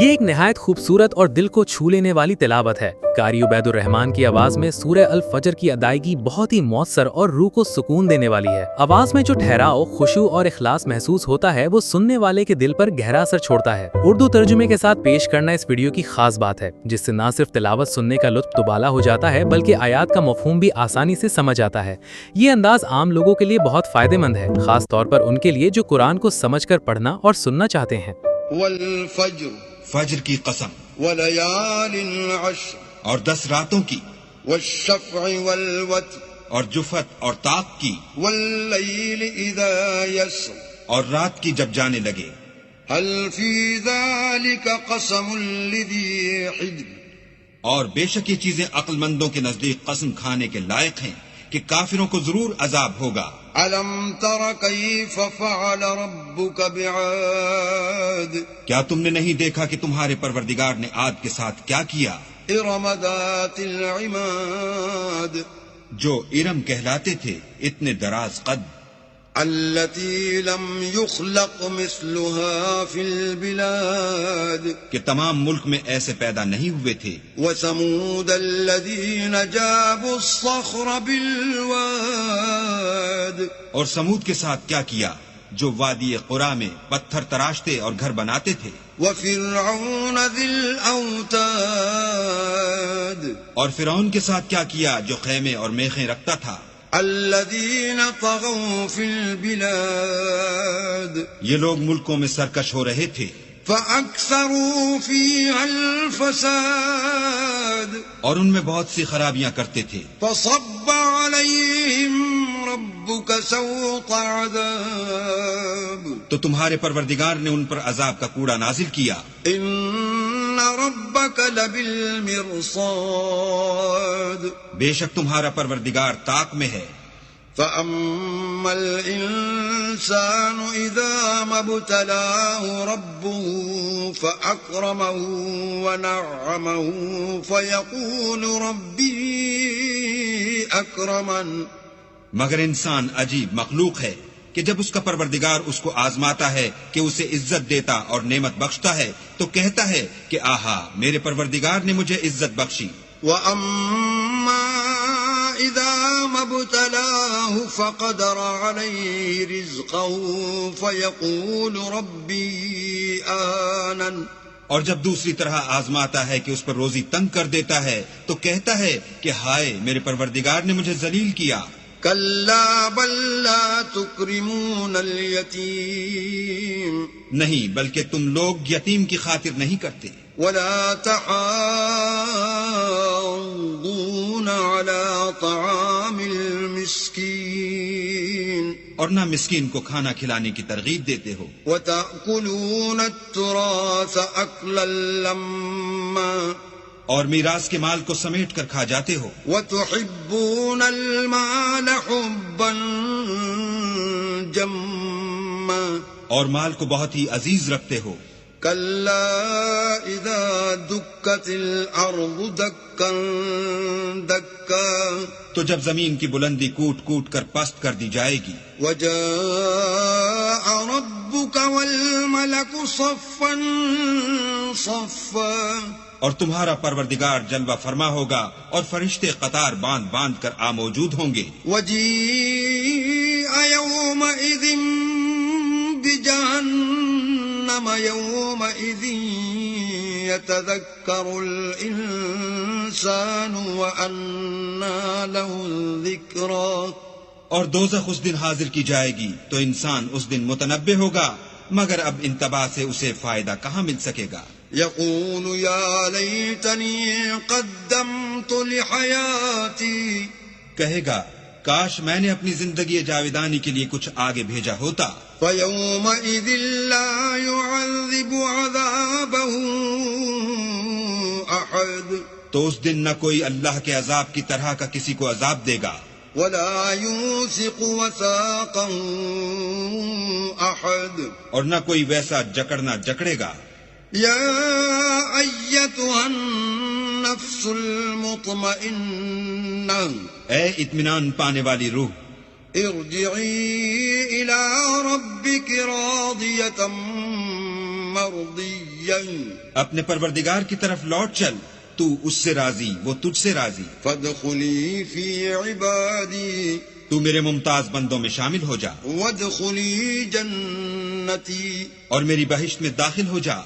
یہ ایک نہایت خوبصورت اور دل کو چھو لینے والی تلاوت ہے۔ قاری عبید الرحمن کی آواز میں سورہ الفجر کی ادائیگی بہت ہی مؤثر اور روح کو سکون دینے والی ہے۔ آواز میں جو ٹھہراؤ، خشوع اور اخلاص محسوس ہوتا ہے وہ سننے والے کے دل پر گہرا اثر چھوڑتا ہے۔ اردو ترجمے کے ساتھ پیش کرنا اس ویڈیو کی خاص بات ہے، جس سے نہ صرف تلاوت سننے کا لطف دوبالا ہو جاتا ہے بلکہ آیات کا مفہوم بھی آسانی سے سمجھ آتا ہے۔ یہ انداز عام لوگوں کے لیے بہت فائدہ مند ہے، خاص طور پر ان کے لیے جو قرآن کو سمجھ کر پڑھنا اور سننا چاہتے ہیں۔ والفجر، فجر کی قسم، وليال عشر، اور 10 راتوں کی، والشفع والوتر، اور جفت اور طاق کی، والليل إذا يسر، اور رات کی جب جانے لگے۔ هل في ذلك قسم لذي حجر، اور بے شک یہ چیزیں عقل مندوں کے نزدیک قسم کھانے کے لائق ہیں کہ کافروں کو ضرور عذاب ہوگا۔ ألم تر كيف فعل ربك بعاد، کیا تم نے نہیں دیکھا کہ تمہارے پروردگار نے عاد کے ساتھ کیا کیا؟ إرم ذات العماد، جو ارم کہلاتے تھے، اتنے دراز قد، التي لم يخلق مثلها في البلاد، کہ تمام ملک میں ایسے پیدا نہیں ہوئے تھے۔ وثمود الذين جابوا الصخر بالواد، اور سمود کے ساتھ کیا کیا جو وادی قرا میں پتھر تراشتے اور گھر بناتے تھے۔ وفرعون ذي الأوتاد، اور فرعون کے ساتھ کیا کیا جو خیمے اور میخیں رکھتا تھا۔ الذين طغوا في البلاد، یہ لوگ ملکوں میں سرکش ہو رہے تھے، فأكثروا فيها الفساد، اور ان میں بہت سی خرابیاں کرتے تھے۔ فصب عليهم ربك سوط عذاب، تو تمہارے پروردگار نے ان پر عذاب کا کوڑا نازل کیا۔ إن ربك لبالمرصاد، بے شک تمہارا پروردگار طاق میں ہے۔ فأما الإنسان إذا ما ابتلاه ربه فأكرمه ونعمه فيقول ربي أكرمن، مگر انسان عجیب مخلوق ہے کہ جب اس کا پروردگار اس کو آزماتا ہے کہ اسے عزت دیتا اور نعمت بخشتا ہے تو کہتا ہے کہ آہا، میرے پروردگار نے مجھے عزت بخشی۔ وأما إذا ما ابتلاه فقدر عليه رزقه فيقول ربي أهانن، اور جب دوسری طرح آزماتا ہے کہ اس پر روزی تنگ کر دیتا ہے تو کہتا ہے کہ ہائے، میرے پروردگار نے مجھے ذلیل کیا۔ كلا بل لا تكرمون اليتيم، نہیں، بلکہ تم لوگ یتیم کی خاطر نہیں کرتے، ولا تحاضون على طعام المسكين، اور نہ مسکین کو کھانا کھلانے کی ترغیب دیتے ہو، وتأكلون التراث أكلا لما، اور میراث کے مال کو سمیٹ کر کھا جاتے ہو، وتحبون المال حبا جما، اور مال کو بہت ہی عزیز رکھتے ہو۔ كلا إذا دكت الأرض دكا دكا، تو جب زمین کی بلندی کوٹ کوٹ کر پست کر دی جائے گی، وجاء ربك والملك صفا صفا، اور تمہارا پروردگار جلوہ فرما ہوگا اور فرشتے قطار باندھ باندھ کر موجود ہوں گے۔ وجيء يومئذ بجهنم يومئذ يتذكر الإنسان وأنى له الذكرى، اور دوزخ اس دن حاضر کی جائے گی تو انسان اس دن متنبہ ہوگا، مگر اب انتباہ سے اسے فائدہ کہاں مل سکے گا۔ يقول يا ليتني قدمت لحياتي، کہے گا کاش میں نے اپنی زندگی جاویدانی کے لیے کچھ آگے بھیجا ہوتا۔ فيومئذ لا يعذب عذابه أحد، تو اس دن نہ کوئی اللہ کے عذاب کی طرح کا کسی کو عذاب دے گا، ولا يوثق وثاقه أحد، اور نہ کوئی ویسا جکڑنا جکڑے گا۔ يا أيتها النفس المطمئنة، اے اطمینان پانے والی روح، ارجعي إلى ربك راضية مرضيا اپنے پروردگار کی طرف لوٹ چل، تو اس سے راضی، وہ تجھ سے راضی. فادخلي في عبادي تو میرے ممتاز بندوں میں شامل ہو جا وادخلي جنتي اور میری بہشت میں داخل ہو جا.